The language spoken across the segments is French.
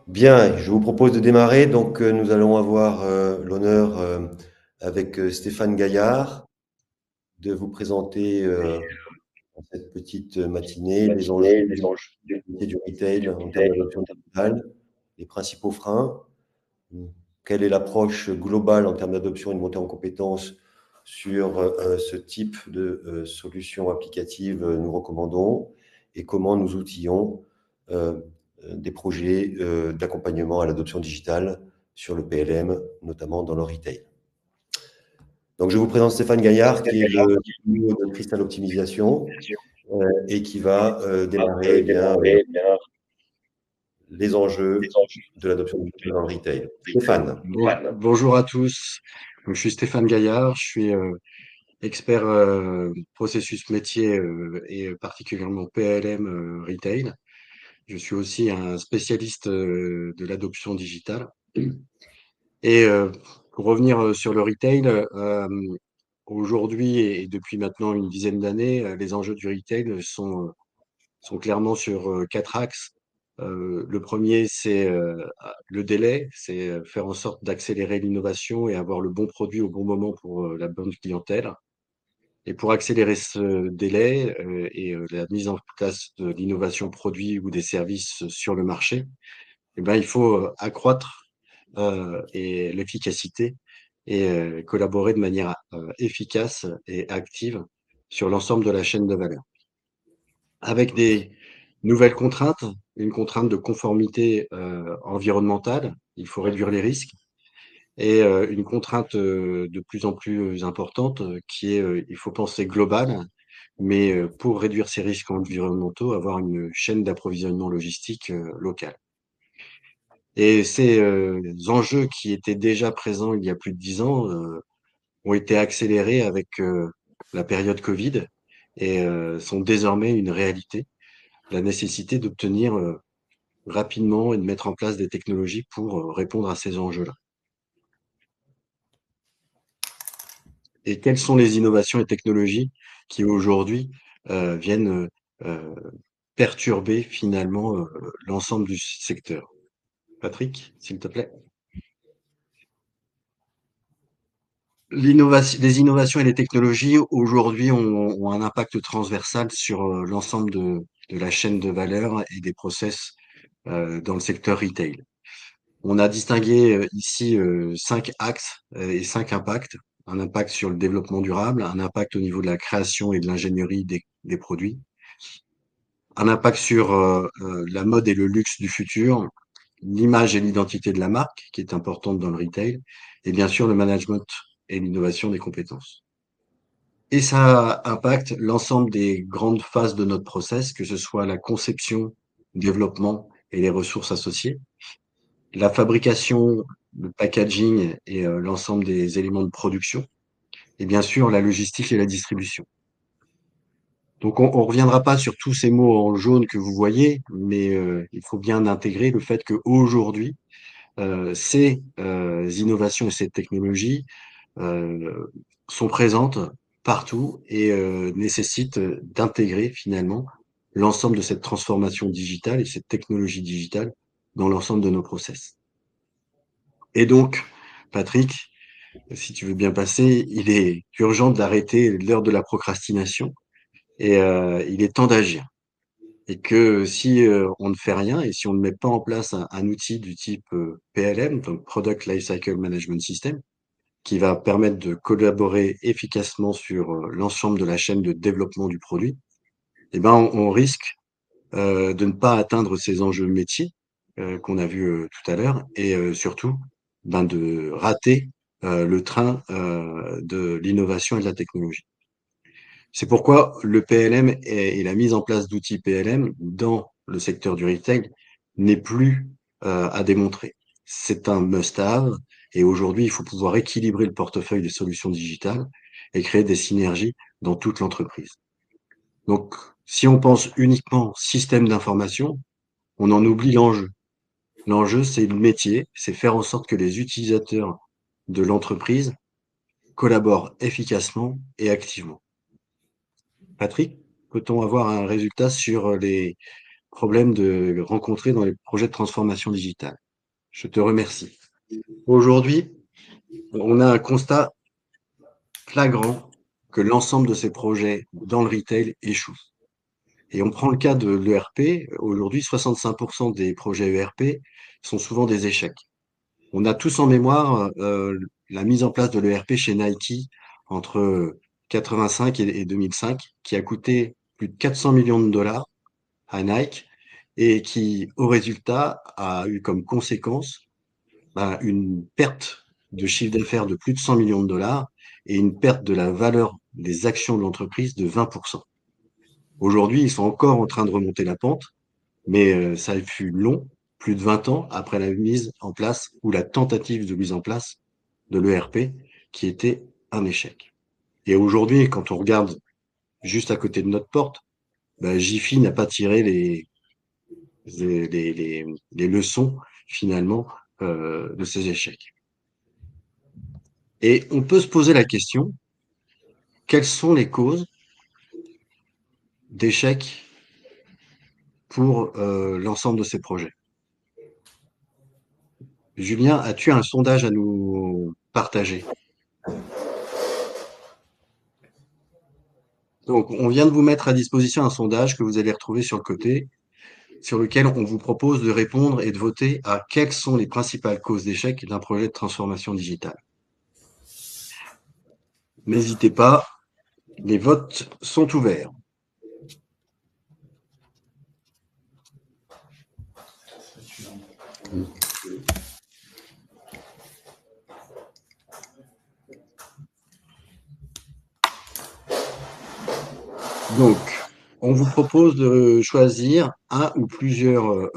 Bien, je vous propose de démarrer. Donc, nous allons avoir l'honneur, avec Stéphane Gaillard, de vous présenter dans cette petite matinée les enjeux du métier du retail en termes d'adoption digitale, les principaux freins, quelle est l'approche globale en termes d'adoption et de montée en compétences sur ce type de solutions applicatives nous recommandons et comment nous outillons euh, des projets d'accompagnement à l'adoption digitale sur le PLM, notamment dans le retail. Donc, je vous présente Stéphane Gaillard, qui est le CEO de Crystal Optimisation et qui va démarrer les enjeux de l'adoption digitale dans le retail. Stéphane. Bonjour à tous. Donc, je suis Stéphane Gaillard, je suis expert processus métier et particulièrement PLM retail. Je suis aussi un spécialiste de l'adoption digitale. Et pour revenir sur le retail, aujourd'hui et depuis maintenant une dizaine d'années, les enjeux du retail sont clairement sur quatre axes. Le premier, c'est le délai, c'est faire en sorte d'accélérer l'innovation et avoir le bon produit au bon moment pour la bonne clientèle. Et pour accélérer ce délai et la mise en place de l'innovation produit ou des services sur le marché, eh ben, il faut accroître et l'efficacité et collaborer de manière efficace et active sur l'ensemble de la chaîne de valeur. Avec des nouvelles contraintes, une contrainte de conformité, environnementale, il faut réduire les risques et une contrainte, de plus en plus importante, qui est, il faut penser global, mais pour réduire ces risques environnementaux, avoir une chaîne d'approvisionnement logistique, locale. Et ces, enjeux qui étaient déjà présents il y a plus de 10 ans, ont été accélérés avec, la période covid et sont désormais une réalité. La nécessité d'obtenir, rapidement et de mettre en place des technologies pour, répondre à ces enjeux-là. Et quelles sont les innovations et technologies qui aujourd'hui, viennent, perturber finalement, l'ensemble du secteur? Patrick, s'il te plaît? Les innovations et les technologies aujourd'hui ont un impact transversal sur, l'ensemble de la chaîne de valeur et des process, dans le secteur retail. On a distingué ici 5 axes et 5 impacts. Un impact sur le développement durable, un impact au niveau de la création et de l'ingénierie des produits, un impact sur la mode et le luxe du futur, l'image et l'identité de la marque, qui est importante dans le retail, et bien sûr le management et l'innovation des compétences. Et ça impacte l'ensemble des grandes phases de notre process, que ce soit la conception, développement et les ressources associées, la fabrication, le packaging et l'ensemble des éléments de production et bien sûr la logistique et la distribution. Donc on reviendra pas sur tous ces mots en jaune que vous voyez, mais il faut bien intégrer le fait qu'aujourd'hui, ces, innovations et ces technologies, heu, sont présentes partout et nécessitent, d'intégrer finalement l'ensemble de cette transformation digitale et cette technologie digitale dans l'ensemble de nos process. Et donc, Patrick, si tu veux bien passer, il est urgent d'arrêter l'heure de la procrastination et il est temps d'agir. Et que si, on ne fait rien et si on ne met pas en place un outil du type, PLM, donc Product Lifecycle Management System, qui va permettre de collaborer efficacement sur, l'ensemble de la chaîne de développement du produit, eh ben, on risque, de ne pas atteindre ces enjeux métiers, qu'on a vus, tout à l'heure et surtout, ben, de rater, le train, de l'innovation et de la technologie. C'est pourquoi le PLM et la mise en place d'outils PLM dans le secteur du retail n'est plus, à démontrer. C'est un must-have et aujourd'hui, il faut pouvoir équilibrer le portefeuille des solutions digitales et créer des synergies dans toute l'entreprise. Donc, si on pense uniquement système d'information, on en oublie l'enjeu. L'enjeu, c'est le métier, c'est faire en sorte que les utilisateurs de l'entreprise collaborent efficacement et activement. Patrick, peut-on avoir un résultat sur les problèmes rencontrés dans les projets de transformation digitale. Je te remercie. Aujourd'hui, on a un constat flagrant que l'ensemble de ces projets dans le retail échouent. Et on prend le cas de l'ERP. Aujourd'hui, 65% des projets ERP sont souvent des échecs. On a tous en mémoire la mise en place de l'ERP chez Nike entre 85 et 2005, qui a coûté plus de 400 millions de dollars à Nike et qui, au résultat, a eu comme conséquence une perte de chiffre d'affaires de plus de 100 millions de dollars et une perte de la valeur des actions de l'entreprise de 20%. Aujourd'hui, ils sont encore en train de remonter la pente, mais ça fut long, plus de 20 ans après la mise en place ou la tentative de mise en place de l'ERP, qui était un échec. Et aujourd'hui, quand on regarde juste à côté de notre porte, Jiffy n'a pas tiré les leçons finalement de ces échecs. Et on peut se poser la question, quelles sont les causes d'échecs pour l'ensemble de ces projets? Julien, as-tu un sondage à nous partager? Donc, on vient de vous mettre à disposition un sondage que vous allez retrouver sur le côté, sur lequel on vous propose de répondre et de voter à quelles sont les principales causes d'échec d'un projet de transformation digitale. N'hésitez pas, les votes sont ouverts. Donc, on vous propose de choisir un ou plusieurs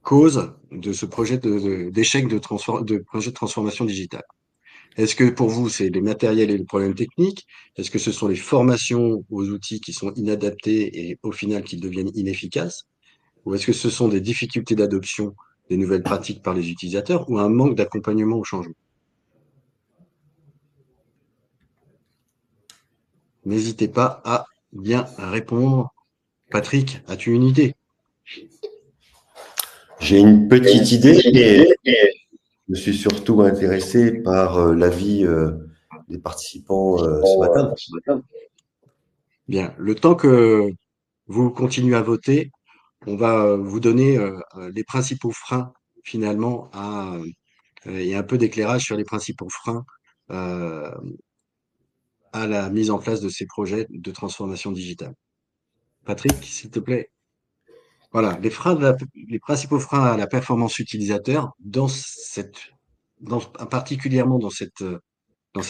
causes de ce projet d'échec de projet de transformation digitale. Est-ce que pour vous, c'est les matériels et les problèmes techniques? Est-ce que ce sont les formations aux outils qui sont inadaptés et au final qui deviennent inefficaces? Ou est-ce que ce sont des difficultés d'adoption des nouvelles pratiques par les utilisateurs ou un manque d'accompagnement au changement? N'hésitez pas à bien répondre. Patrick, as-tu une idée? J'ai une petite idée et je suis surtout intéressé par l'avis des participants ce matin. Bien, le temps que vous continuez à voter, on va vous donner les principaux freins finalement et un peu d'éclairage sur les principaux freins euh, à la mise en place de ces projets de transformation digitale. Patrick, s'il te plaît. Voilà, les principaux freins à la performance utilisateur particulièrement dans cette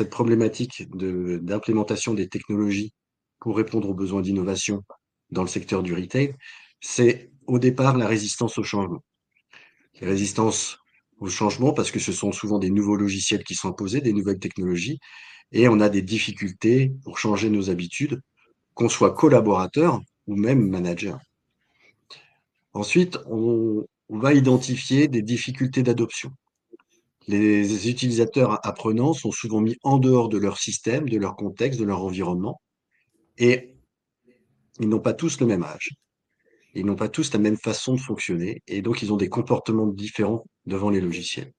problématique d'implémentation des technologies pour répondre aux besoins d'innovation dans le secteur du retail, c'est au départ la résistance au changement. Les résistances au changement parce que ce sont souvent des nouveaux logiciels qui sont imposés, des nouvelles technologies, et on a des difficultés pour changer nos habitudes, qu'on soit collaborateur ou même manager. Ensuite, on va identifier des difficultés d'adoption. Les utilisateurs apprenants sont souvent mis en dehors de leur système, de leur contexte, de leur environnement, et ils n'ont pas tous le même âge. Ils n'ont pas tous la même façon de fonctionner, et donc ils ont des comportements différents devant les logiciels.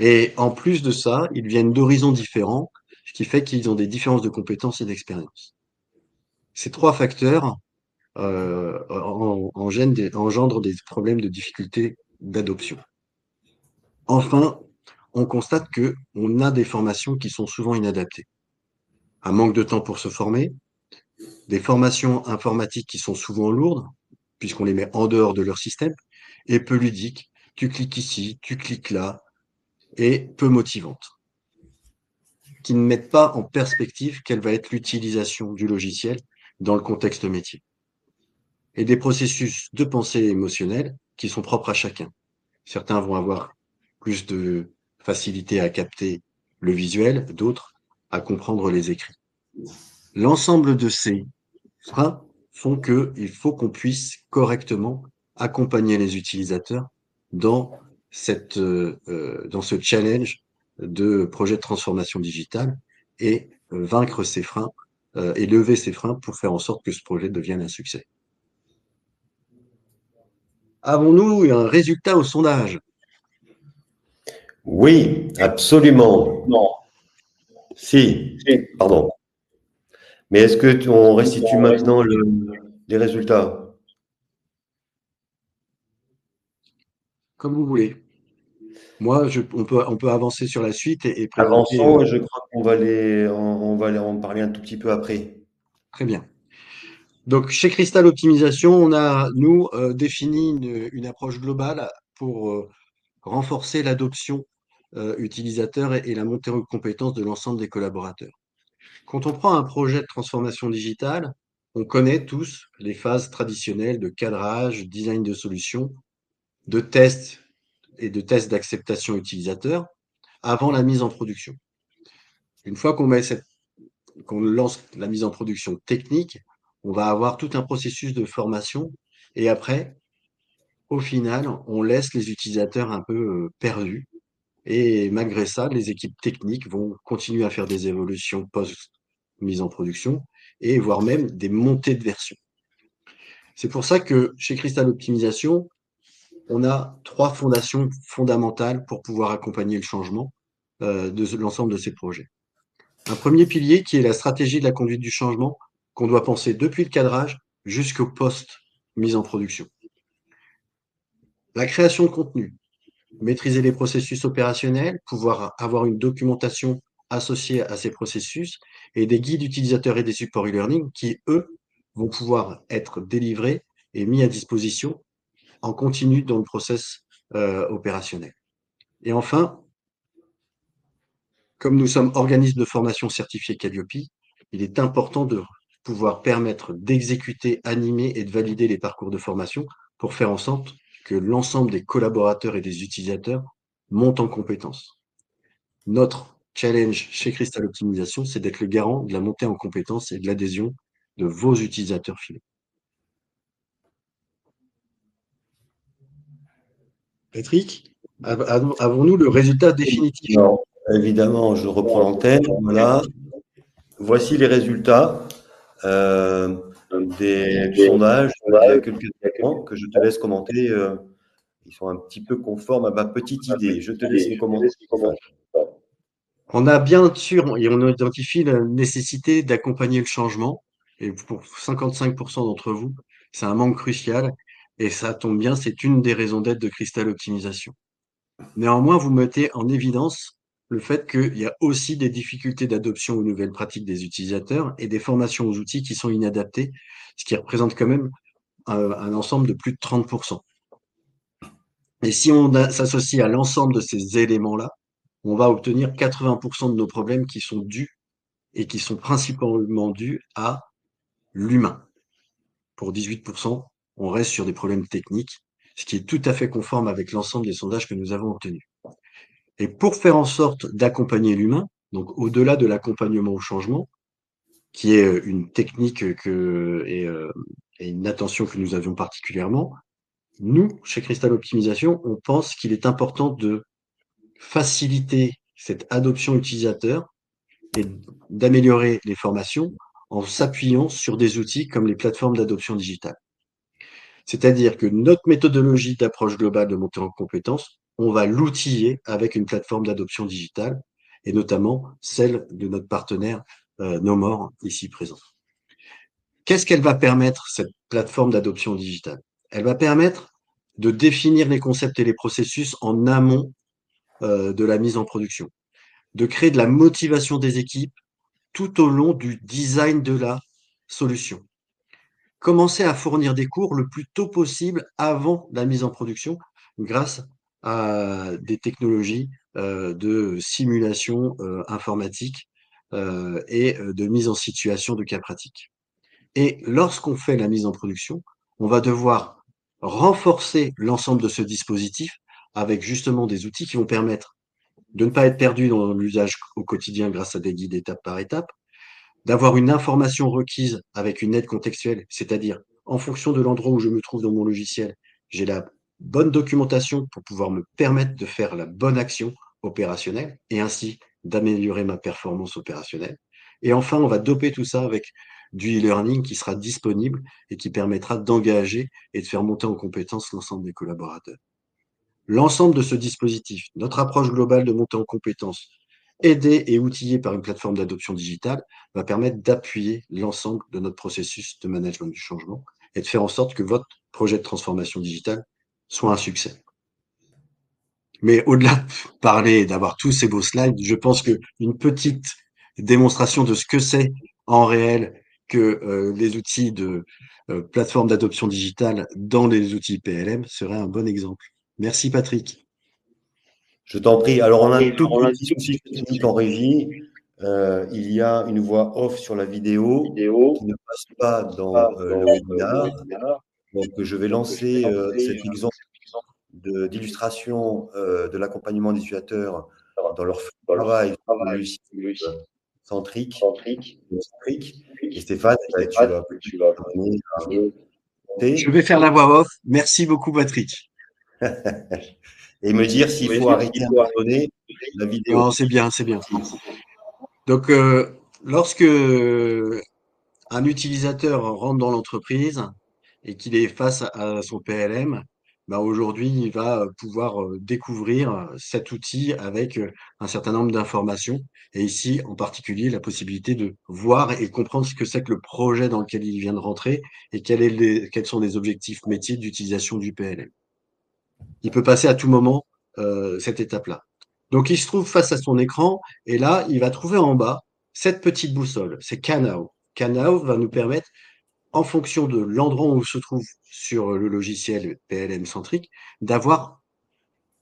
Et en plus de ça, ils viennent d'horizons différents, ce qui fait qu'ils ont des différences de compétences et d'expérience. Ces trois facteurs engendrent des problèmes de difficulté d'adoption. Enfin, on constate que on a des formations qui sont souvent inadaptées. Un manque de temps pour se former, des formations informatiques qui sont souvent lourdes, puisqu'on les met en dehors de leur système, et peu ludiques. Tu cliques ici, tu cliques là, et peu motivantes, qui ne mettent pas en perspective quelle va être l'utilisation du logiciel dans le contexte métier. Et des processus de pensée émotionnelle qui sont propres à chacun. Certains vont avoir plus de facilité à capter le visuel, d'autres à comprendre les écrits. L'ensemble de ces freins font qu'il faut qu'on puisse correctement accompagner les utilisateurs dans dans ce challenge de projet de transformation digitale et vaincre ces freins et lever ses freins pour faire en sorte que ce projet devienne un succès. Avons-nous un résultat au sondage? Oui, absolument. Non, Si, si, pardon. Mais est-ce que on restitue maintenant les résultats? Comme vous voulez. Moi, on peut avancer sur la suite et présenter. Avançons, et je crois qu'on va on va en parler un tout petit peu après. Très bien. Donc, chez Crystal Optimisation, on a, nous, défini une approche globale pour renforcer l'adoption utilisateur et la montée en compétence de l'ensemble des collaborateurs. Quand on prend un projet de transformation digitale, on connaît tous les phases traditionnelles de cadrage, design de solution, de tests et de tests d'acceptation utilisateur avant la mise en production. Une fois qu'on lance la mise en production technique, on va avoir tout un processus de formation et après, au final, on laisse les utilisateurs un peu perdus. Et malgré ça, les équipes techniques vont continuer à faire des évolutions post-mise en production et voire même des montées de version. C'est pour ça que chez Crystal Optimisation, on a 3 fondations fondamentales pour pouvoir accompagner le changement de l'ensemble de ces projets. Un premier pilier qui est la stratégie de la conduite du changement qu'on doit penser depuis le cadrage jusqu'au post-mise en production. La création de contenu, maîtriser les processus opérationnels, pouvoir avoir une documentation associée à ces processus et des guides utilisateurs et des supports e-learning qui, eux, vont pouvoir être délivrés et mis à disposition en continu dans le process opérationnel. Et enfin, comme nous sommes organismes de formation certifiés Calliope, il est important de pouvoir permettre d'exécuter, animer et de valider les parcours de formation pour faire en sorte que l'ensemble des collaborateurs et des utilisateurs montent en compétences. Notre challenge chez Crystal Optimisation, c'est d'être le garant de la montée en compétences et de l'adhésion de vos utilisateurs finaux. Patrick, avons-nous le résultat définitif? Non, évidemment, je reprends l'antenne. Voilà. Voici les résultats du sondage d'il y a quelques temps que je te laisse commenter. Ils sont un petit peu conformes à ma petite idée. Je te laisse les commenter, Stéphane. On a bien sûr, et on identifie la nécessité d'accompagner le changement. Et pour 55% d'entre vous, c'est un manque crucial. Et ça tombe bien, c'est une des raisons d'être de Crystal Optimisation. Néanmoins, vous mettez en évidence le fait qu'il y a aussi des difficultés d'adoption aux nouvelles pratiques des utilisateurs et des formations aux outils qui sont inadaptés, ce qui représente quand même un ensemble de plus de 30%. Et si on s'associe à l'ensemble de ces éléments-là, on va obtenir 80% de nos problèmes qui sont dus et qui sont principalement dus à l'humain. Pour 18%, on reste sur des problèmes techniques, ce qui est tout à fait conforme avec l'ensemble des sondages que nous avons obtenus. Et pour faire en sorte d'accompagner l'humain, donc au-delà de l'accompagnement au changement, qui est une technique et une attention que nous avions particulièrement, nous, chez Crystal Optimisation, on pense qu'il est important de faciliter cette adoption utilisateur et d'améliorer les formations en s'appuyant sur des outils comme les plateformes d'adoption digitale. C'est-à-dire que notre méthodologie d'approche globale de montée en compétences, on va l'outiller avec une plateforme d'adoption digitale et notamment celle de notre partenaire Nomore ici présent. Qu'est-ce qu'elle va permettre, cette plateforme d'adoption digitale? Elle va permettre de définir les concepts et les processus en amont de la mise en production, de créer de la motivation des équipes tout au long du design de la solution. Commencer à fournir des cours le plus tôt possible avant la mise en production grâce à des technologies de simulation informatique et de mise en situation de cas pratiques. Et lorsqu'on fait la mise en production, on va devoir renforcer l'ensemble de ce dispositif avec justement des outils qui vont permettre de ne pas être perdu dans l'usage au quotidien grâce à des guides étape par étape, d'avoir une information requise avec une aide contextuelle, c'est-à-dire en fonction de l'endroit où je me trouve dans mon logiciel, j'ai la bonne documentation pour pouvoir me permettre de faire la bonne action opérationnelle et ainsi d'améliorer ma performance opérationnelle. Et enfin, on va doper tout ça avec du e-learning qui sera disponible et qui permettra d'engager et de faire monter en compétence l'ensemble des collaborateurs. L'ensemble de ce dispositif, notre approche globale de montée en compétences, aidée et outillée par une plateforme d'adoption digitale, va permettre d'appuyer l'ensemble de notre processus de management du changement et de faire en sorte que votre projet de transformation digitale soit un succès. Mais au-delà de parler et d'avoir tous ces beaux slides, je pense qu'une petite démonstration de ce que c'est en réel que les outils de plateforme d'adoption digitale dans les outils PLM serait un bon exemple. Merci Patrick. Je t'en prie. Alors, on a un tout petit souci technique en régie. Il y a une voix off sur la vidéo qui ne passe pas dans le webinaire. Donc, je vais lancer cet exemple d'illustration de l'accompagnement des utilisateurs dans leur travail sur le logiciel euh, centrique, centrique. Et Stéphane, tu vas m'amener à Je monter vais faire la voix off. Merci beaucoup Patrick. et me dire s'il faut arrêter à un moment donné la vidéo. Non, c'est bien, c'est bien. Donc, lorsque un utilisateur rentre dans l'entreprise et qu'il est face à son PLM, bah aujourd'hui, il va pouvoir découvrir cet outil avec un certain nombre d'informations. Et ici, en particulier, la possibilité de voir et comprendre ce que c'est que le projet dans lequel il vient de rentrer et quels sont les objectifs métiers d'utilisation du PLM. Il peut passer à tout moment cette étape-là. Donc, il se trouve face à son écran et là, il va trouver en bas cette petite boussole. C'est Canao. Canao va nous permettre, en fonction de l'endroit où on se trouve sur le logiciel PLM centrique, d'avoir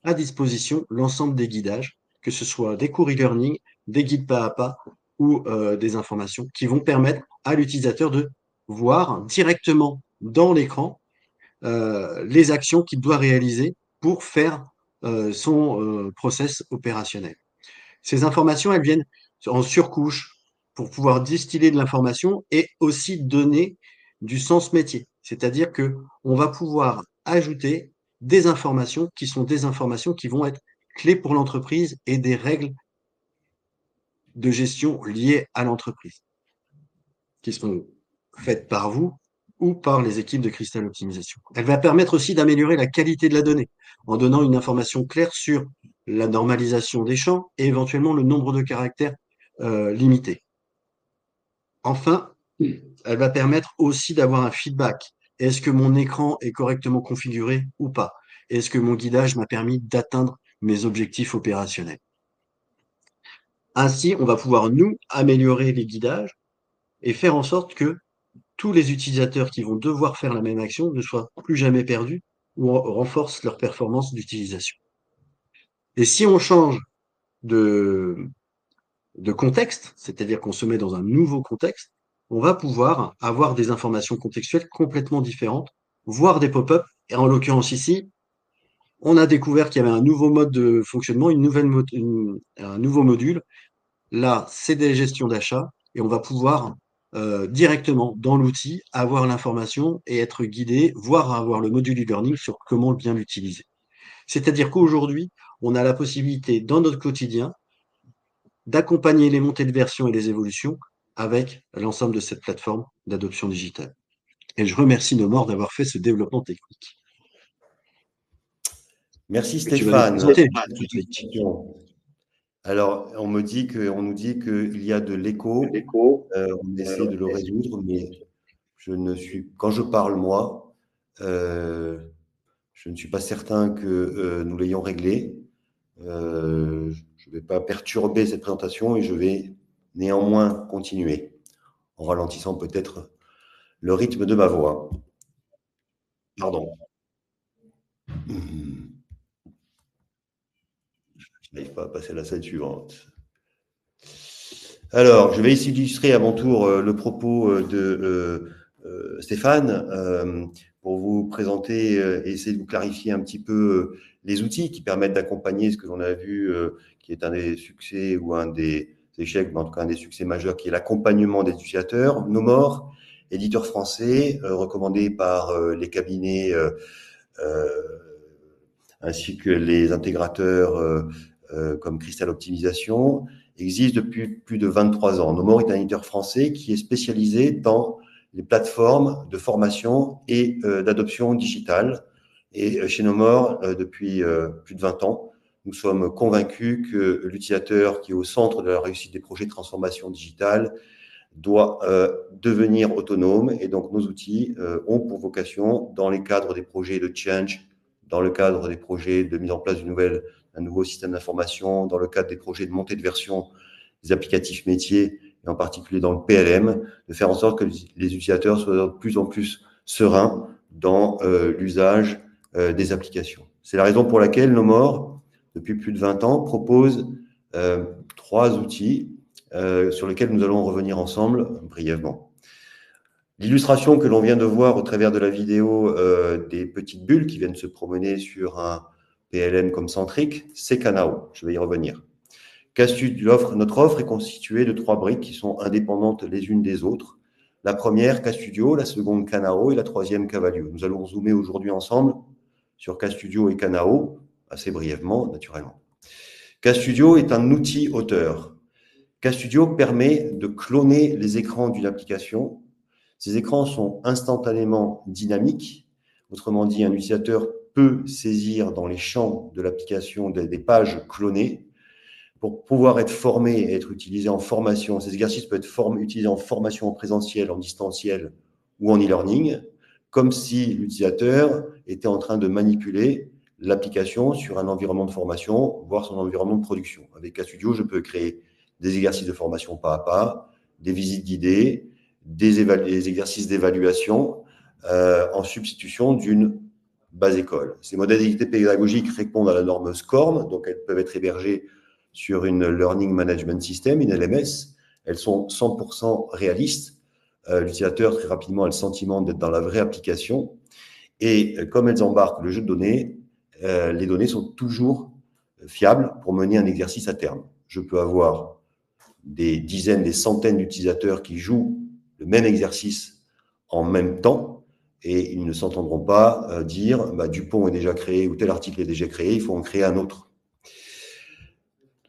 à disposition l'ensemble des guidages, que ce soit des cours e-learning, des guides pas à pas ou des informations qui vont permettre à l'utilisateur de voir directement dans l'écran les actions qu'il doit réaliser pour faire son process opérationnel. Ces informations, elles viennent en surcouche pour pouvoir distiller de l'information et aussi donner du sens métier. C'est-à-dire que on va pouvoir ajouter des informations qui sont des informations qui vont être clés pour l'entreprise et des règles de gestion liées à l'entreprise, qui sont faites par vous ou par les équipes de Crystal Optimisation. Elle va permettre aussi d'améliorer la qualité de la donnée en donnant une information claire sur la normalisation des champs et éventuellement le nombre de caractères limité. Enfin, elle va permettre aussi d'avoir un feedback. Est-ce que mon écran est correctement configuré ou pas? Est-ce que mon guidage m'a permis d'atteindre mes objectifs opérationnels? Ainsi, on va pouvoir, nous, améliorer les guidages et faire en sorte que tous les utilisateurs qui vont devoir faire la même action ne soient plus jamais perdus ou renforcent leur performance d'utilisation. Et si on change de, de contexte, c'est-à-dire qu'on se met dans un nouveau contexte, on va pouvoir avoir des informations contextuelles complètement différentes, voire des pop-up. Et en l'occurrence ici, on a découvert qu'il y avait un nouveau mode de fonctionnement, un nouveau module. Là, c'est des gestions d'achat et on va pouvoir directement dans l'outil avoir l'information et être guidé, voire avoir le module e-learning sur comment bien l'utiliser. C'est-à-dire qu'aujourd'hui, on a la possibilité dans notre quotidien d'accompagner les montées de version et les évolutions avec l'ensemble de cette plateforme d'adoption digitale. Et je remercie Nomor d'avoir fait ce développement technique. Merci Et tu vas nous Stéphane. présenter, Patrick. Alors, on nous dit qu'il y a de l'écho. On essaie de le résoudre, mais quand je parle moi, je ne suis pas certain que nous l'ayons réglé. Je ne vais pas perturber cette présentation et je vais néanmoins continuer en ralentissant peut-être le rythme de ma voix. Pardon. Je n'arrive pas à passer à la slide suivante. Alors, je vais illustrer à mon tour le propos de Stéphane pour vous présenter et essayer de vous clarifier un petit peu les outils qui permettent d'accompagner ce que l'on a vu, qui est un des succès ou un des échecs, mais en tout cas un des succès majeurs, qui est l'accompagnement des utilisateurs. Nomor, éditeur français, recommandé par les cabinets ainsi que les intégrateurs comme Crystal Optimisation, existe depuis plus de 23 ans. Nomore est un éditeur français qui est spécialisé dans les plateformes de formation et d'adoption digitale. Et chez Nomore, depuis plus de 20 ans, nous sommes convaincus que l'utilisateur qui est au centre de la réussite des projets de transformation digitale doit devenir autonome. Et donc, nos outils ont pour vocation, dans les cadres des projets de change, dans le cadre des projets de mise en place d'un nouveau système d'information, dans le cadre des projets de montée de version des applicatifs métiers, et en particulier dans le PLM, de faire en sorte que les utilisateurs soient de plus en plus sereins dans l'usage des applications. C'est la raison pour laquelle Nomore, depuis plus de 20 ans, propose 3 outils sur lesquels nous allons revenir ensemble brièvement. L'illustration que l'on vient de voir au travers de la vidéo des petites bulles qui viennent se promener sur un PLM comme Centric, c'est Kanao. Je vais y revenir. Notre offre est constituée de 3 briques qui sont indépendantes les unes des autres. La première, KStudio, la seconde, Kanao, et la troisième, Kavalio. Nous allons zoomer aujourd'hui ensemble sur KStudio et Kanao, assez brièvement, naturellement. KStudio est un outil auteur. KStudio permet de cloner les écrans d'une application. Ces écrans sont instantanément dynamiques. Autrement dit, un utilisateur peut saisir dans les champs de l'application des pages clonées pour pouvoir être formé et être utilisé en formation. Ces exercices peuvent être utilisés en formation en présentiel, en distanciel ou en e-learning, comme si l'utilisateur était en train de manipuler l'application sur un environnement de formation, voire son environnement de production. Avec KStudio, je peux créer des exercices de formation pas à pas, des visites guidées, des exercices d'évaluation en substitution d'une base école. Ces modalités pédagogiques répondent à la norme SCORM, donc elles peuvent être hébergées sur une Learning Management System, une LMS. Elles sont 100% réalistes. L'utilisateur, très rapidement, a le sentiment d'être dans la vraie application. Et comme elles embarquent le jeu de données, les données sont toujours fiables pour mener un exercice à terme. Je peux avoir des dizaines, des centaines d'utilisateurs qui jouent le même exercice en même temps et ils ne s'entendront pas dire Dupont est déjà créé ou tel article est déjà créé, il faut en créer un autre.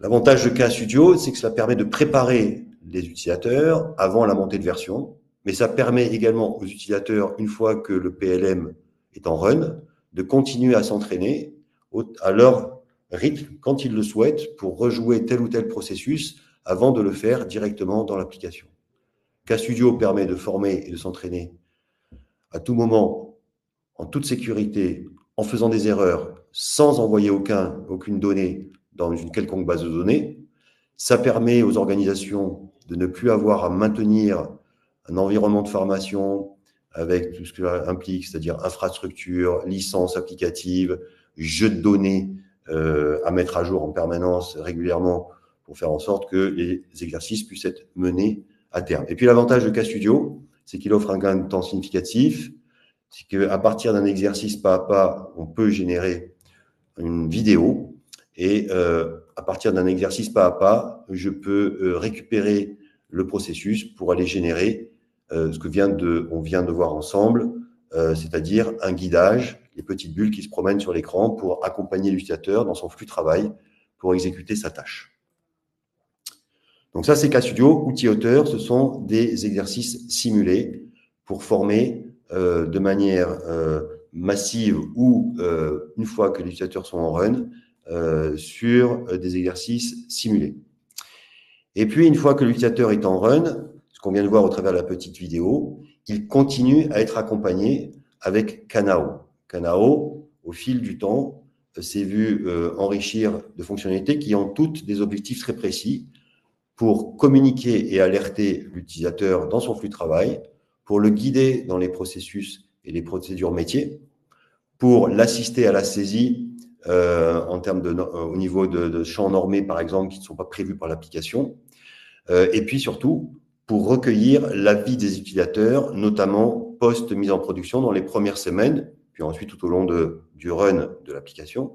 L'avantage de KStudio, c'est que cela permet de préparer les utilisateurs avant la montée de version, mais ça permet également aux utilisateurs, une fois que le PLM est en run, de continuer à s'entraîner à leur rythme, quand ils le souhaitent, pour rejouer tel ou tel processus avant de le faire directement dans l'application. KStudio permet de former et de s'entraîner à tout moment, en toute sécurité, en faisant des erreurs, sans envoyer aucune donnée dans une quelconque base de données. Ça permet aux organisations de ne plus avoir à maintenir un environnement de formation avec tout ce que ça implique, c'est-à-dire infrastructure, licence applicative, jeux de données à mettre à jour en permanence régulièrement pour faire en sorte que les exercices puissent être menés à terme. Et puis l'avantage de KStudio, c'est qu'il offre un gain de temps significatif, c'est qu'à partir d'un exercice pas à pas, on peut générer une vidéo et à partir d'un exercice pas à pas, je peux récupérer le processus pour aller générer ce que on vient de voir ensemble, c'est-à-dire un guidage, les petites bulles qui se promènent sur l'écran pour accompagner l'utilisateur dans son flux de travail pour exécuter sa tâche. Donc ça, c'est KStudio, outil auteur, ce sont des exercices simulés pour former de manière massive ou une fois que les utilisateurs sont en run sur des exercices simulés. Et puis, une fois que l'utilisateur est en run, ce qu'on vient de voir au travers de la petite vidéo, il continue à être accompagné avec Kanao. Kanao, au fil du temps, s'est vu enrichir de fonctionnalités qui ont toutes des objectifs très précis pour communiquer et alerter l'utilisateur dans son flux de travail, pour le guider dans les processus et les procédures métiers, pour l'assister à la saisie en termes au niveau de champs normés, par exemple, qui ne sont pas prévus par l'application, et puis surtout pour recueillir l'avis des utilisateurs, notamment post-mise en production dans les premières semaines, puis ensuite tout au long du run de l'application,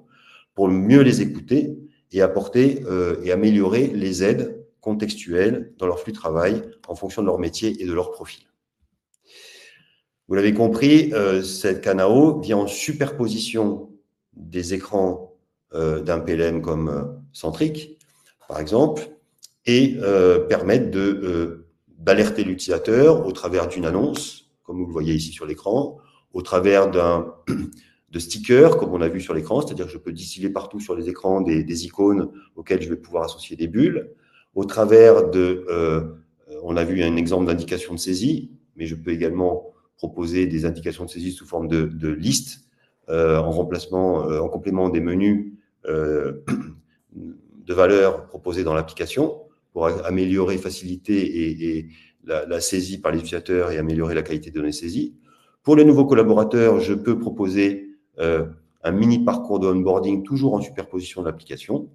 pour mieux les écouter et apporter et améliorer les aides contextuelles dans leur flux de travail en fonction de leur métier et de leur profil. Vous l'avez compris, cette Kanao vient en superposition des écrans d'un PLM comme Centric, par exemple, et permettent d'alerter l'utilisateur au travers d'une annonce, comme vous le voyez ici sur l'écran, au travers de stickers, comme on a vu sur l'écran, c'est-à-dire que je peux distiller partout sur les écrans des icônes auxquelles je vais pouvoir associer des bulles, au travers on a vu un exemple d'indication de saisie, mais je peux également proposer des indications de saisie sous forme de liste, en remplacement, en complément des menus de valeurs proposées dans l'application, pour améliorer, faciliter et la saisie par les utilisateurs et améliorer la qualité des données saisies. Pour les nouveaux collaborateurs, je peux proposer un mini parcours de onboarding toujours en superposition de l'application.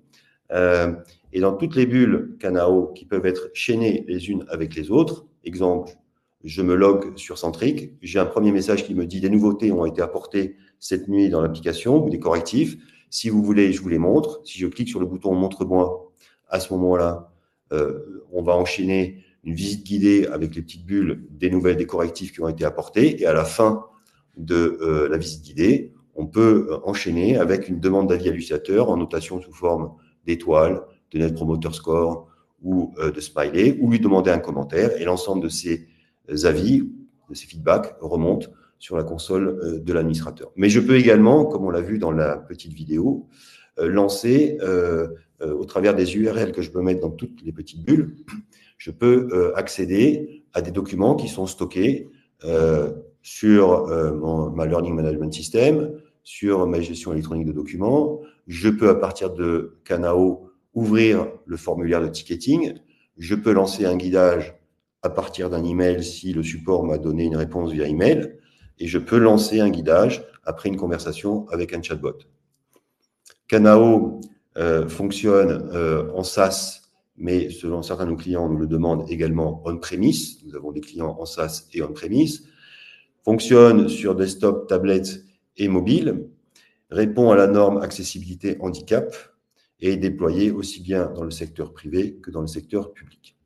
Et dans toutes les bulles Kanao qui peuvent être chaînées les unes avec les autres, exemple, je me log sur Centric, j'ai un premier message qui me dit des nouveautés ont été apportées cette nuit dans l'application ou des correctifs. Si vous voulez, je vous les montre. Si je clique sur le bouton montre-moi, à ce moment-là, on va enchaîner une visite guidée avec les petites bulles des nouvelles, des correctifs qui ont été apportés. Et à la fin de la visite guidée, on peut enchaîner avec une demande d'avis à l'utilisateur en notation sous forme d'étoiles, de Net Promoter Score ou de smiley, ou lui demander un commentaire. Et l'ensemble de ces avis, de ces feedbacks remontent sur la console de l'administrateur. Mais je peux également, comme on l'a vu dans la petite vidéo, lancer au travers des URL que je peux mettre dans toutes les petites bulles, je peux accéder à des documents qui sont stockés sur ma Learning Management System, sur ma gestion électronique de documents. Je peux, à partir de Kanao, ouvrir le formulaire de ticketing. Je peux lancer un guidage à partir d'un email si le support m'a donné une réponse via email. Et je peux lancer un guidage après une conversation avec un chatbot. Kanao fonctionne en SaaS, mais selon certains de nos clients, nous le demandent également on-premise. Nous avons des clients en SaaS et on-premise. Fonctionne sur desktop, tablette et mobile. Répond à la norme accessibilité handicap et est déployé aussi bien dans le secteur privé que dans le secteur public.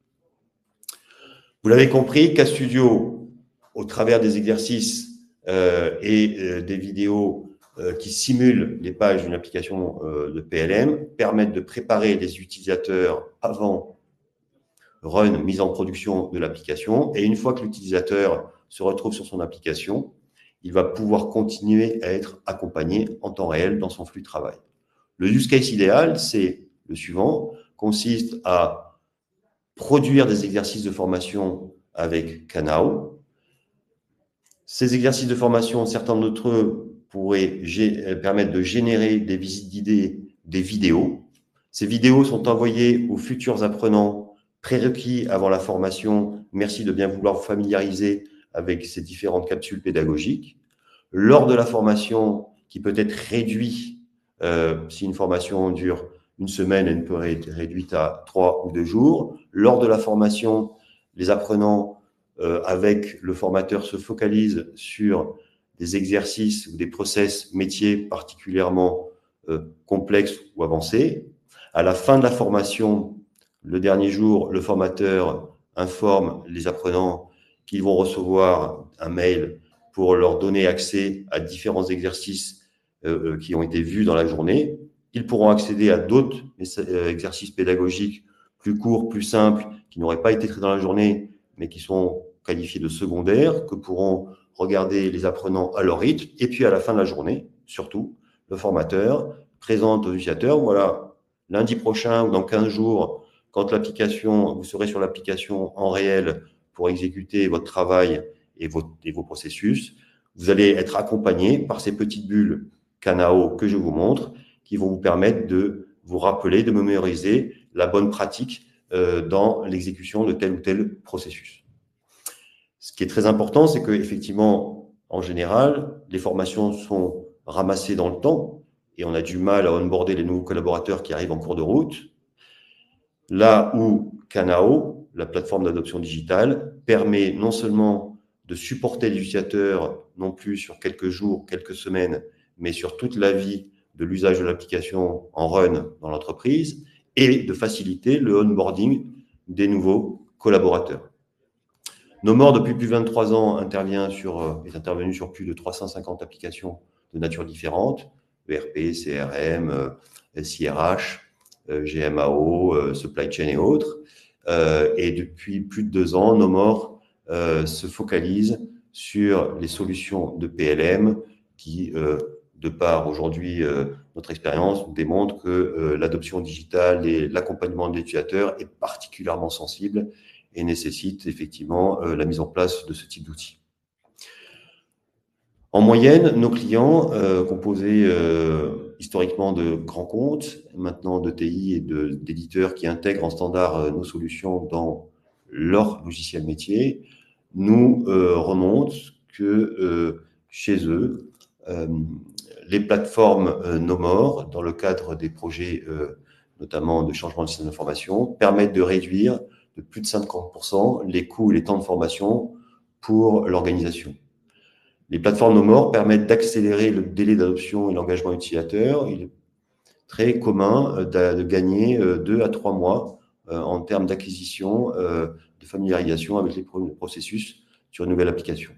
Vous l'avez compris, KStudio, au travers des exercices et des vidéos qui simulent les pages d'une application de PLM, permettent de préparer les utilisateurs avant run, mise en production de l'application. Et une fois que l'utilisateur se retrouve sur son application, il va pouvoir continuer à être accompagné en temps réel dans son flux de travail. Le use case idéal, c'est le suivant, consiste à produire des exercices de formation avec Kanao. Ces exercices de formation, certains d'entre eux pourraient permettre de générer des visites guidées, des vidéos. Ces vidéos sont envoyées aux futurs apprenants prérequis avant la formation. Merci de bien vouloir vous familiariser avec ces différentes capsules pédagogiques. Lors de la formation, qui peut être réduite, si une formation dure une semaine, elle peut être réduite à 3 ou 2 jours. Lors de la formation, les apprenants avec le formateur se focalisent sur des exercices ou des process métiers particulièrement complexes ou avancés. À la fin de la formation, le dernier jour, le formateur informe les apprenants qu'ils vont recevoir un mail pour leur donner accès à différents exercices qui ont été vus dans la journée. Ils pourront accéder à d'autres exercices pédagogiques plus courts, plus simples, qui n'auraient pas été traités dans la journée, mais qui sont qualifiés de secondaires, que pourront regarder les apprenants à leur rythme. Et puis, à la fin de la journée, surtout, le formateur présente aux utilisateurs, voilà, lundi prochain ou dans 15 jours, quand vous serez sur l'application en réel pour exécuter votre travail et vos processus, vous allez être accompagné par ces petites bulles Kanao que je vous montre, qui vont vous permettre de vous rappeler, de mémoriser la bonne pratique dans l'exécution de tel ou tel processus. Ce qui est très important, c'est qu'effectivement, en général, les formations sont ramassées dans le temps et on a du mal à onboarder les nouveaux collaborateurs qui arrivent en cours de route. Là où Kanao, la plateforme d'adoption digitale, permet non seulement de supporter les utilisateurs, non plus sur quelques jours, quelques semaines, mais sur toute la vie de l'usage de l'application en run dans l'entreprise et de faciliter le onboarding des nouveaux collaborateurs. Nomore, depuis plus de 23 ans, est intervenu sur plus de 350 applications de nature différente, ERP, CRM, SIRH, GMAO, supply chain et autres. Et depuis plus de 2 ans, Nomore se focalise sur les solutions de PLM qui, de par aujourd'hui notre expérience, démontre que l'adoption digitale et l'accompagnement de l'utilisateur est particulièrement sensible et nécessite effectivement la mise en place de ce type d'outils. En moyenne, nos clients, composés historiquement de grands comptes, maintenant d'ETI et d'éditeurs qui intègrent en standard nos solutions dans leur logiciel métier, nous remontent que chez eux, les plateformes Nomore, dans le cadre des projets notamment de changement de système d'information, permettent de réduire de plus de 50% les coûts et les temps de formation pour l'organisation. Les plateformes Nomore permettent d'accélérer le délai d'adoption et l'engagement utilisateur. Il est très commun de gagner 2 à 3 mois en termes d'acquisition, de familiarisation avec les processus sur une nouvelle application.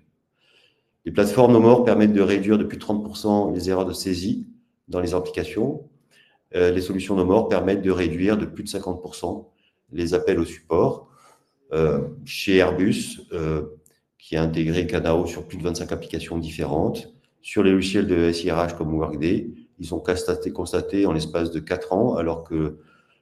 Les plateformes Nomore permettent de réduire de plus de 30% les erreurs de saisie dans les applications. Les solutions Nomore permettent de réduire de plus de 50% les appels au support. Chez Airbus, qui a intégré Canao sur plus de 25 applications différentes. Sur les logiciels de SIRH comme Workday, ils ont constaté en l'espace de 4 ans, alors que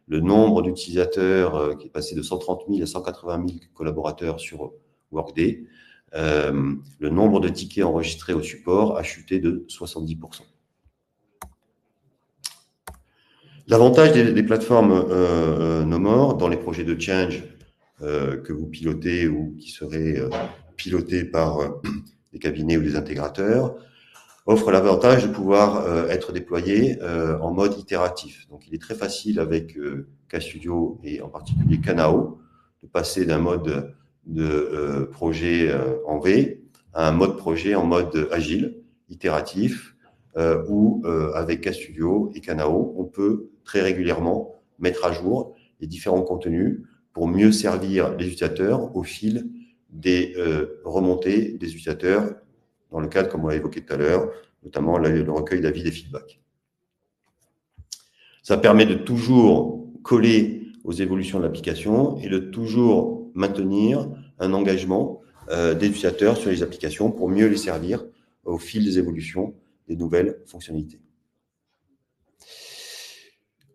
le nombre d'utilisateurs qui est passé de 130 000 à 180 000 collaborateurs sur Workday, le nombre de tickets enregistrés au support a chuté de 70%. L'avantage des plateformes Nomore dans les projets de change que vous pilotez ou qui seraient pilotés par des cabinets ou des intégrateurs, offre l'avantage de pouvoir être déployé en mode itératif. Donc, il est très facile avec KStudio et en particulier Canao de passer d'un mode de projet en V à un mode projet en mode agile, itératif, où avec KStudio et Canao, on peut très régulièrement mettre à jour les différents contenus pour mieux servir les utilisateurs au fil des remontées des utilisateurs dans le cadre, comme on l'a évoqué tout à l'heure, notamment le recueil d'avis des feedbacks. Ça permet de toujours coller aux évolutions de l'application et de toujours maintenir un engagement des utilisateurs sur les applications pour mieux les servir au fil des évolutions des nouvelles fonctionnalités.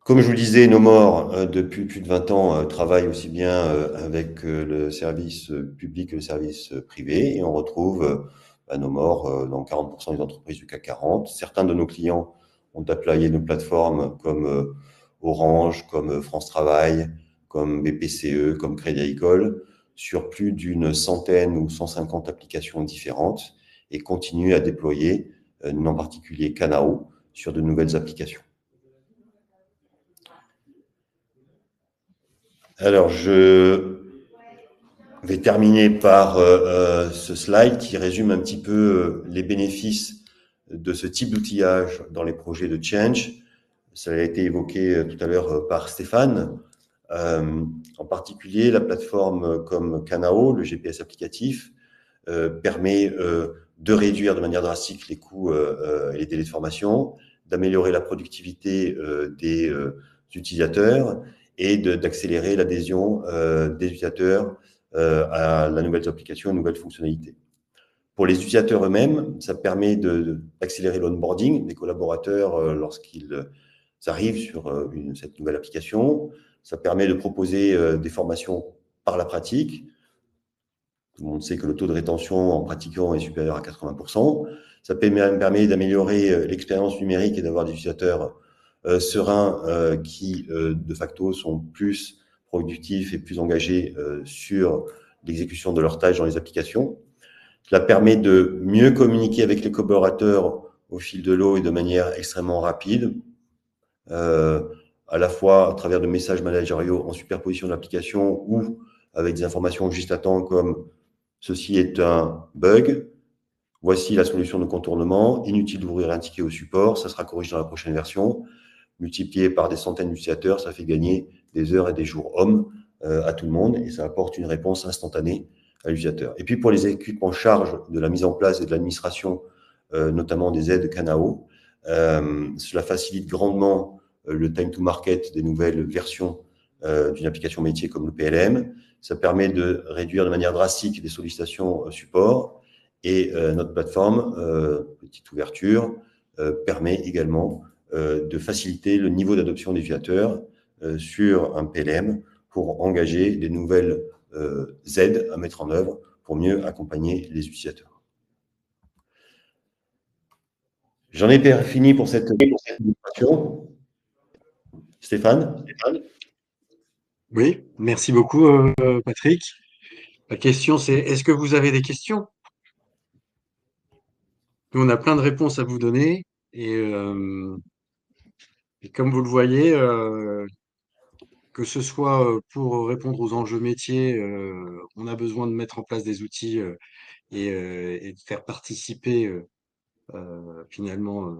Comme je vous le disais, Nomore, depuis plus de 20 ans, travaille aussi bien avec le service public que le service privé. Et on retrouve Nomore dans 40% des entreprises du CAC 40. Certains de nos clients ont déployé nos plateformes comme Orange, comme France Travail, comme BPCE, comme Crédit Agricole, sur plus d'une centaine ou 150 applications différentes et continuent à déployer, en particulier Canao, sur de nouvelles applications. Alors, je vais terminer par ce slide qui résume un petit peu les bénéfices de ce type d'outillage dans les projets de change. Ça a été évoqué tout à l'heure par Stéphane. En particulier, la plateforme comme Canao, le GPS applicatif, permet de réduire de manière drastique les coûts et les délais de formation, d'améliorer la productivité des utilisateurs et d'accélérer l'adhésion des utilisateurs à la nouvelle application, aux nouvelles fonctionnalités. Pour les utilisateurs eux-mêmes, ça permet d'accélérer l'onboarding des collaborateurs lorsqu'ils arrivent sur cette nouvelle application. Ça permet de proposer des formations par la pratique. Tout le monde sait que le taux de rétention en pratiquant est supérieur à 80%. Ça permet d'améliorer l'expérience numérique et d'avoir des utilisateurs sereins qui, de facto, sont plus productifs et plus engagés sur l'exécution de leurs tâches dans les applications. Cela permet de mieux communiquer avec les collaborateurs au fil de l'eau et de manière extrêmement rapide, à la fois à travers de messages managériaux en superposition de l'application ou avec des informations juste à temps comme « ceci est un bug », voici la solution de contournement, inutile d'ouvrir un ticket au support, ça sera corrigé dans la prochaine version. Multiplié par des centaines d'utilisateurs, ça fait gagner des heures et des jours hommes à tout le monde et ça apporte une réponse instantanée à l'utilisateur. Et puis pour les équipes en charge de la mise en place et de l'administration, notamment des aides Canao, cela facilite grandement le time to market des nouvelles versions d'une application métier comme le PLM. Ça permet de réduire de manière drastique les sollicitations support. Et notre plateforme, petite ouverture, permet également de faciliter le niveau d'adoption des utilisateurs sur un PLM pour engager des nouvelles aides à mettre en œuvre pour mieux accompagner les utilisateurs. J'en ai fini pour cette présentation. Stéphane? Oui, merci beaucoup, Patrick. La question, c'est est-ce que vous avez des questions? Nous, on a plein de réponses à vous donner. Et comme vous le voyez, que ce soit pour répondre aux enjeux métiers, on a besoin de mettre en place des outils et de faire participer finalement,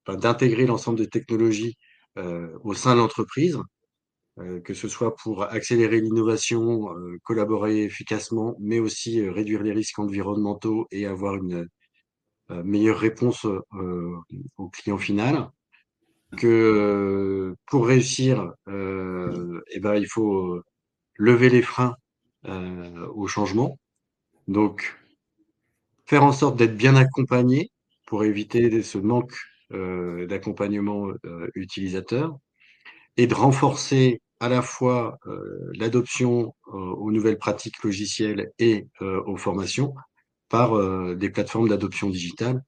d'intégrer l'ensemble des technologies au sein de l'entreprise, que ce soit pour accélérer l'innovation, collaborer efficacement, mais aussi réduire les risques environnementaux et avoir une meilleure réponse au client final. Que pour réussir, eh ben, il faut lever les freins au changement. Donc, faire en sorte d'être bien accompagné pour éviter ce manque d'accompagnement utilisateur et de renforcer à la fois l'adoption aux nouvelles pratiques logicielles et aux formations par des plateformes d'adoption digitale,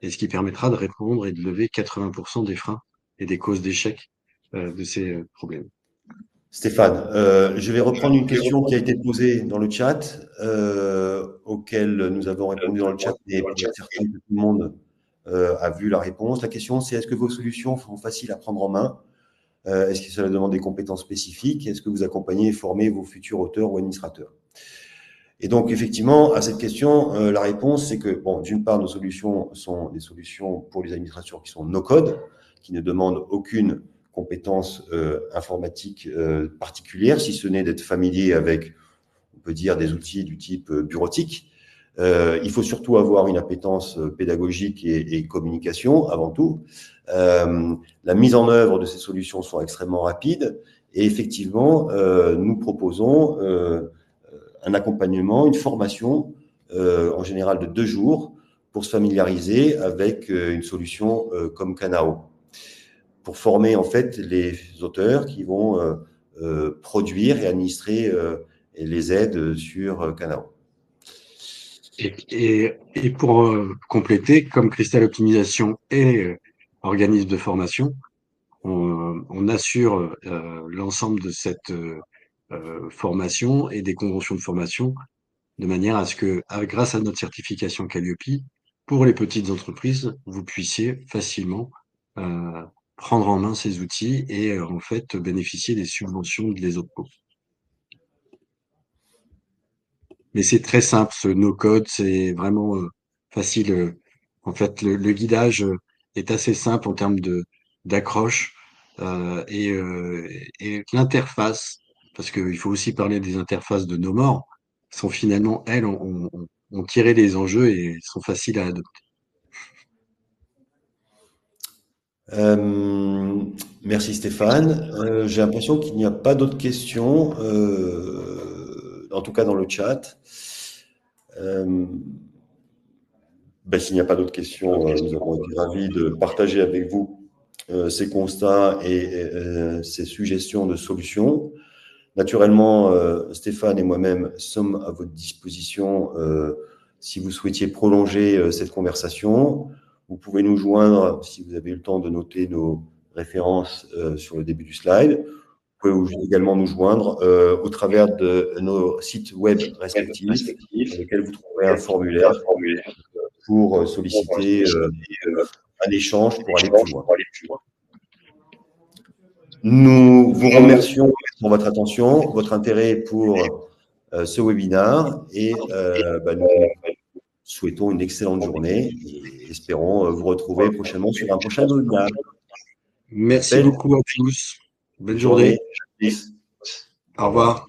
et ce qui permettra de répondre et de lever 80% des freins et des causes d'échec de ces problèmes. Stéphane, je vais reprendre une question qui a été posée dans le chat, auquel nous avons répondu dans le chat, et pour être certain que tout le monde a vu la réponse. La question, c'est est-ce que vos solutions sont faciles à prendre en main? Est-ce que cela demande des compétences spécifiques? Est-ce que vous accompagnez et formez vos futurs auteurs ou administrateurs? Et donc, effectivement, à cette question, la réponse, c'est que, bon, d'une part, nos solutions sont des solutions pour les administrateurs qui sont no-code, qui ne demandent aucune compétence informatique particulière, si ce n'est d'être familier avec, on peut dire, des outils du type bureautique. Il faut surtout avoir une appétence pédagogique et communication, avant tout. La mise en œuvre de ces solutions sont extrêmement rapides. Et effectivement, nous proposons un accompagnement, une formation, en général de 2 jours, pour se familiariser avec une solution comme Kanao, pour former en fait les auteurs qui vont produire et administrer les aides sur Kanao. Et pour compléter, comme Cristal Optimisation est organisme de formation, on assure l'ensemble de cette formation et des conventions de formation de manière à ce que, grâce à notre certification Calliope, pour les petites entreprises, vous puissiez facilement prendre en main ces outils et en fait bénéficier des subventions de l'ESOPCO. Mais c'est très simple, ce no-code, c'est vraiment facile. En fait, le guidage est assez simple en termes d'accroche et l'interface, parce qu'il faut aussi parler des interfaces de nos morts, sont finalement, elles, ont tiré les enjeux et sont faciles à adopter. Merci Stéphane. J'ai l'impression qu'il n'y a pas d'autres questions, en tout cas dans le chat. S'il n'y a pas d'autres questions, nous avons été ravis de partager avec vous ces constats et ces suggestions de solutions. Naturellement, Stéphane et moi-même sommes à votre disposition si vous souhaitiez prolonger cette conversation. Vous pouvez nous joindre, si vous avez eu le temps de noter nos références sur le début du slide. Vous pouvez également nous joindre au travers de nos sites web respectifs, sur lesquels vous trouverez un formulaire pour solliciter un échange pour aller plus loin. Nous vous remercions pour votre attention, votre intérêt pour ce webinaire et nous souhaitons une excellente journée et espérons vous retrouver prochainement sur un prochain webinaire. Merci beaucoup à tous. Bonne journée. Au revoir.